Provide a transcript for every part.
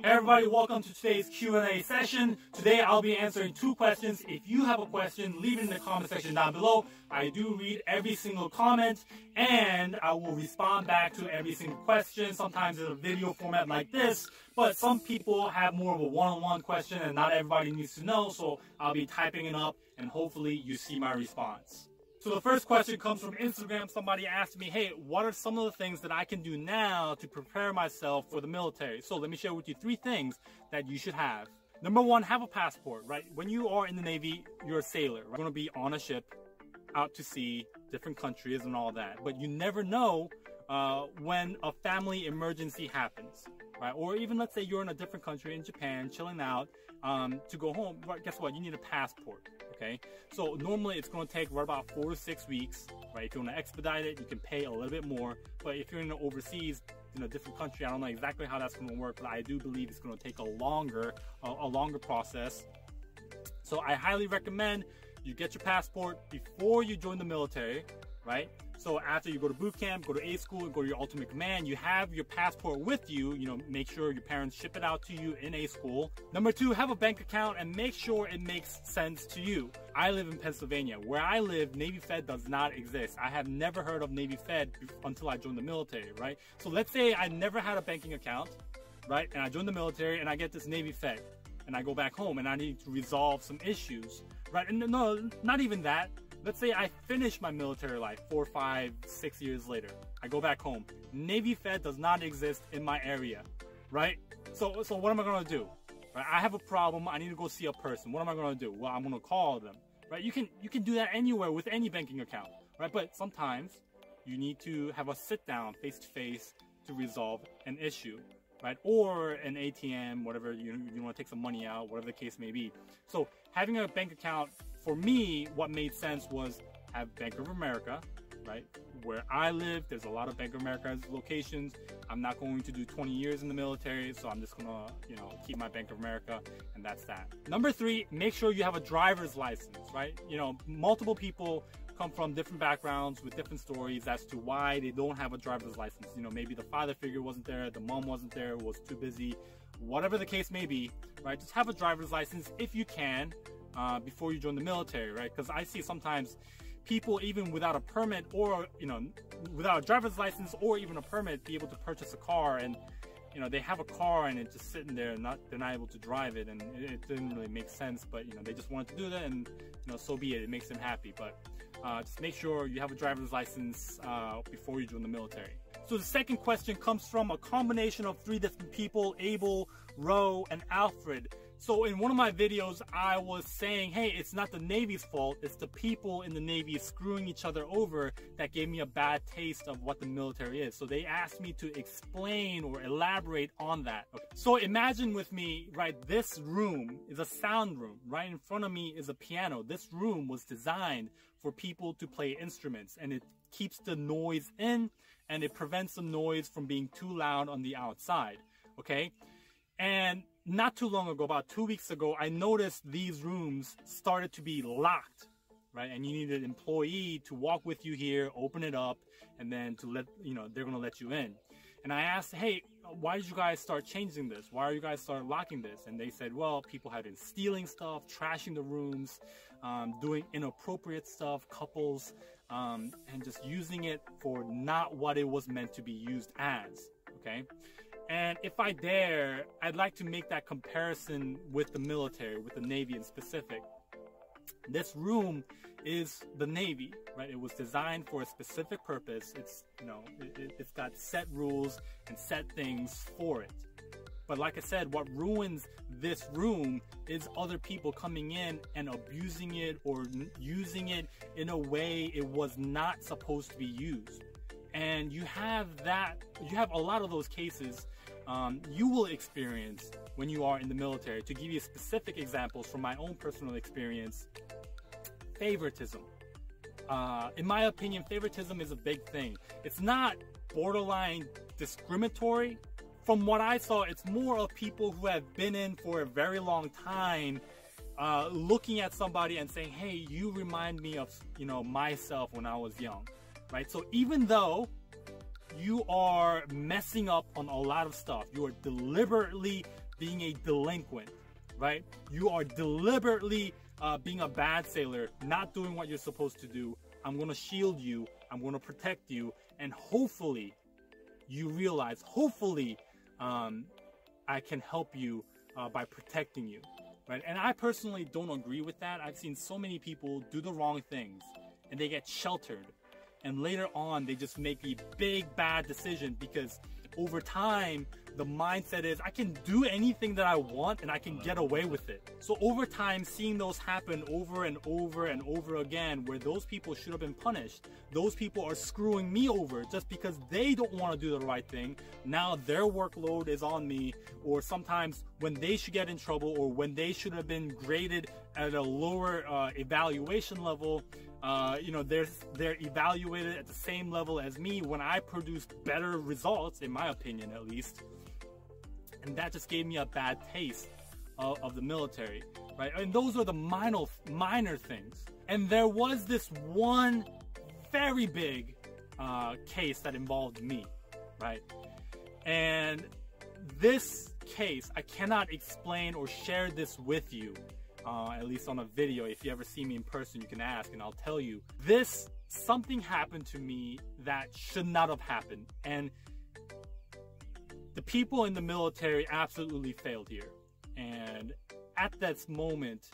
Hey everybody, welcome to today's Q&A session. Today I'll be answering 2 questions. If you have a question, leave it in the comment section down below. I do read every single comment and I will respond back to every single question. Sometimes in a video format like this, but some people have more of a one-on-one question and not everybody needs to know, so I'll be typing it up and hopefully you see my response. So the first question comes from Instagram. Somebody asked me, hey, what are some of the things that I can do now to prepare myself for the military? So let me share with you 3 things that you should have. Number 1, have a passport, right? When you are in the Navy, you're a sailor. You're going to be on a ship, out to sea, different countries and all that. But you never know when a family emergency happens, right? Or even let's say you're in a different country, in Japan, chilling out, to go home. Right, guess what? You need a passport. Okay, so normally it's going to take right about 4 to 6 weeks, right? If you want to expedite it, you can pay a little bit more. But if you're in an overseas, in a different country, I don't know exactly how that's going to work, but I do believe it's going to take a longer process. So I highly recommend you get your passport before you join the military, right? So after you go to boot camp, go to A school, go to your ultimate command, you have your passport with you. You know, make sure your parents ship it out to you in A school. Number 2, have a bank account and make sure it makes sense to you. I live in Pennsylvania. Where I live, Navy Fed does not exist. I have never heard of Navy Fed until I joined the military, right? So let's say I never had a banking account, right? And I joined the military and I get this Navy Fed and I go back home and I need to resolve some issues, right? And no, not even that. Let's say I finish my military life 4, 5, 6 years later. I go back home. Navy Fed does not exist in my area, right? So what am I gonna do? Right? I have a problem. I need to go see a person. What am I gonna do? Well, I'm gonna call them, right? You can do that anywhere with any banking account, right? But sometimes you need to have a sit down face to face to resolve an issue, right? Or an ATM, whatever, you want to take some money out, whatever the case may be. So having a bank account, for me, what made sense was have Bank of America, right? Where I live, there's a lot of Bank of America locations. I'm not going to do 20 years in the military, so I'm just gonna, keep my Bank of America, and that's that. Number 3, make sure you have a driver's license, right? Multiple people come from different backgrounds with different stories as to why they don't have a driver's license. Maybe the father figure wasn't there, the mom wasn't there, was too busy, whatever the case may be, right? Just have a driver's license if you can before you join the military, right? Because I see sometimes people, even without a permit or, without a driver's license or even a permit, be able to purchase a car, and they have a car and it's just sitting there and they're not able to drive it, and it didn't really make sense, but they just wanted to do that, and so be it. It makes them happy. But just make sure you have a driver's license before you join the military. So the second question comes from a combination of 3 different people: Abel, Ro, and Alfred. So in one of my videos, I was saying, hey, it's not the Navy's fault, it's the people in the Navy screwing each other over that gave me a bad taste of what the military is. So they asked me to explain or elaborate on that. So imagine with me, right, this room is a sound room. Right in front of me is a piano. This room was designed for people to play instruments, and it keeps the noise in and it prevents the noise from being too loud on the outside, okay? And not too long ago, about 2 weeks ago, I noticed these rooms started to be locked, right? And you need an employee to walk with you here, open it up, and then to let, they're gonna let you in. And I asked, hey, why did you guys start changing this? Why are you guys start locking this? And they said, well, people have been stealing stuff, trashing the rooms, doing inappropriate stuff, couples, and just using it for not what it was meant to be used as, okay? And if I dare, I'd like to make that comparison with the military, with the Navy in specific. This room is the Navy, right? It was designed for a specific purpose. It's, it's got set rules and set things for it. But like I said, what ruins this room is other people coming in and abusing it or using it in a way it was not supposed to be used. And you have a lot of those cases you will experience when you are in the military. To give you specific examples from my own personal experience, favoritism. In my opinion, favoritism is a big thing. It's not borderline discriminatory. From what I saw, it's more of people who have been in for a very long time, looking at somebody and saying, hey, you remind me of, myself when I was young, right? So even though you are messing up on a lot of stuff, you are deliberately being a delinquent, right? You are deliberately being a bad sailor, not doing what you're supposed to do. I'm going to shield you. I'm going to protect you. And hopefully you realize, hopefully I can help you by protecting you, right? And I personally don't agree with that. I've seen so many people do the wrong things and they get sheltered. And later on, they just make a big bad decision because over time, the mindset is I can do anything that I want and I can get away with it. So over time, seeing those happen over and over and over again, where those people should have been punished, those people are screwing me over just because they don't want to do the right thing. Now their workload is on me, or sometimes when they should get in trouble or when they should have been graded at a lower evaluation level, they're evaluated at the same level as me when I produced better results, in my opinion at least. And that just gave me a bad taste of the military, right? And those are the minor things. And there was this one very big case that involved me, right? And this case, I cannot explain or share this with you. At least on a video. If you ever see me in person, you can ask and I'll tell you. Something happened to me that should not have happened. And the people in the military absolutely failed here. And at that moment,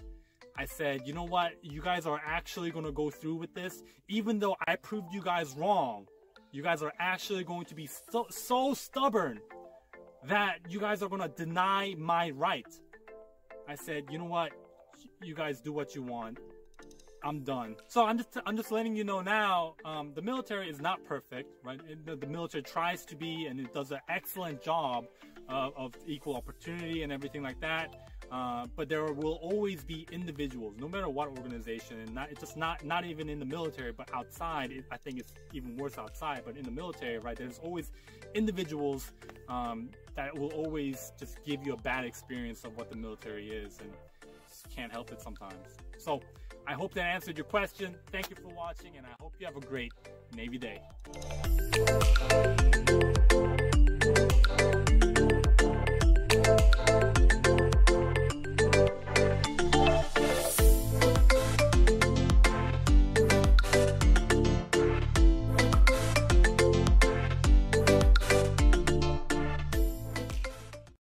I said, you know what? You guys are actually going to go through with this. Even though I proved you guys wrong, you guys are actually going to be so stubborn that you guys are going to deny my right. I said, you know what? You guys do what you want. I'm done. So I'm just letting you know now, the military is not perfect, right? The military tries to be, and it does an excellent job of equal opportunity and everything like that. But there will always be individuals, no matter what organization, and it's just not even in the military, but outside. I think it's even worse outside, but in the military, right? There's always individuals that will always just give you a bad experience of what the military is, and just can't help it sometimes. So I hope that answered your question. Thank you for watching, and I hope you have a great Navy day.